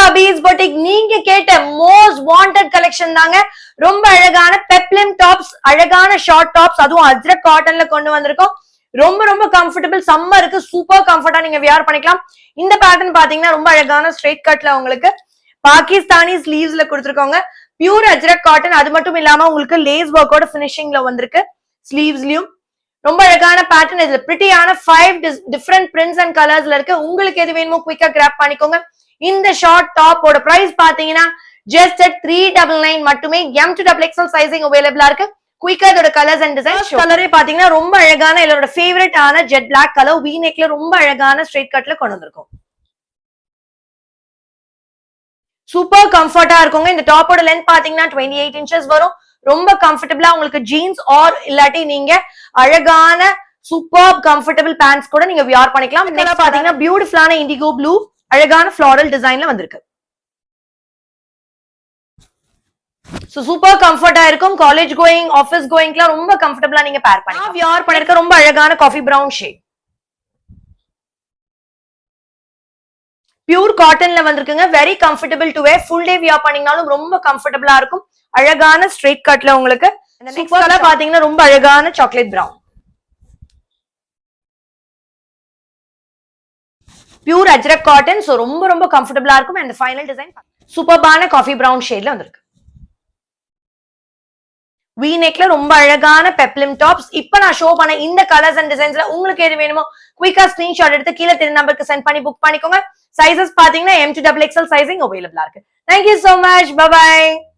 Hafiz boutique நீங்க கேட்ட most wanted collection தாங்க. ரொம்ப அழகான பெப்ளிம் டாப்ஸ், அழகான ஷார்ட் டாப்ஸ், அதுவும் அஜ்ரக் காட்டன்ல கொண்டு வந்திருக்கோம். ரொம்ப ரொம்ப கம்ஃபர்டபிள், சம்மருக்கு சூப்பர் கம்ஃபர்ட்டா நீங்க வியர் பண்ணிக்கலாம். இந்த பேட்டர்ன் பாத்தீங்கன்னா ரொம்ப அழகான ஸ்ட்ரெயிட் கட்ல உங்களுக்கு பாகிஸ்தானி ஸ்லீவ்ஸ்ல கொடுத்துருக்கோங்க. Pure ajrak cotton. அது மட்டும் இல்லாம உங்களுக்கு லேஸ் ஒர்க்கோட பினிஷிங்ல வந்திருக்கு ஸ்லீவ்ஸ்லயும். ரொம்ப அழகான பேட்டர்ன். இதுல பிரிட்டியான 5 டிஃபரெண்ட் பிரிண்ட்ஸ் அண்ட் கலர்ஸ்ல இருக்கு. உங்களுக்கு எது வேணுமோ குயிக்கா கிராப் பண்ணிக்கோங்க. இந்த ஷார்ட் டாப்போட பிரைஸ் பாத்தீங்கன்னா ஜஸ்ட் at 399 மட்டுமே. M to XXL சைசிங் அவைலபிளா இருக்கு. குயிக்கா இதோட கலர்ஸ் அண்ட் டிசைன்ஸ். கலரே பாத்தீங்கன்னா ரொம்ப அழகான என்னோட ஃபேவரட் ஆன ஜெட் பிளாக் கலர். வி நெக்ல ரொம்ப அழகான ஸ்ட்ரெயிட் கட்ல கொண்டு வந்திருக்கோம். சூப்பர் கம்ஃபர்ட்டா இருக்குங்க. இந்த டாப்போட லென்த் பாத்தீங்கன்னா 28 inches வரும். ரொம்ப கம்ஃபர்டபிளா உங்களுக்கு ஜீன்ஸ் ஆர் இல்லாட்டி நீங்க அழகான சூப்பர் கம்ஃபர்டபிள் பேண்ட்ஸ் கூட நீங்க வியர் பண்ணிக்கலாம். நெக்ஸ்ட் பாத்தீங்கன்னா பியூட்டிஃபுல்லான இண்டிகோ ப்ளூ அழகான ஃப்ளாரல் டிசைன்ல வந்திருக்கு. சூப்பர் கம்ஃபர்ட்டா இருக்கும். காலேஜ் கோயிங், ஆபீஸ் கோயிங்லாம் ரொம்ப கம்ஃபர்டபிளா நீங்க பேர் பண்ணிக்கலாம். வியர் பண்ணிருக்க ரொம்ப அழகான காஃபி பிரவுன் ஷேட். பியூர் காட்டன்ல வந்திருக்குங்க. Very comfortable to wear. Full day wear பண்ணீங்கனாலும் ரொம்ப கம்ஃபர்டபிளா இருக்கும். அழகான ஸ்ட்ரெயிட் கட்ல உங்களுக்கு. நெக்ஸ்ட் கலர் பாத்தீங்கன்னா ரொம்ப அழகான chocolate brown. Pure ajrak cotton. So ரொம்ப ரொம்ப கம்ஃபர்டபிளா இருக்கும். அண்ட் ஃபைனல் டிசைன் சூப்பர்பான காஃபி பிரவுன் ஷேட்ல வந்திருக்கு. வி நெக்ல ரொம்ப அழகான பெப்ளிம் டாப்ஸ். இப்ப நான் ஷோ பண்ண இந்த கலர்ஸ் அண்ட் டிசைன்ஸ்ல உங்களுக்கு எது வேணுமோ குயிக்கா ஸ்கிரீன்ஷாட் எடுத்து கீழே தெரிய நம்பருக்கு சென்ட் பண்ணி புக் பண்ணிக்கோங்க. சைசஸ் பாத்தீங்கன்னா M to XXL சைசிங் அவைலபிளா இருக்கு. Thank you so much. Bye bye.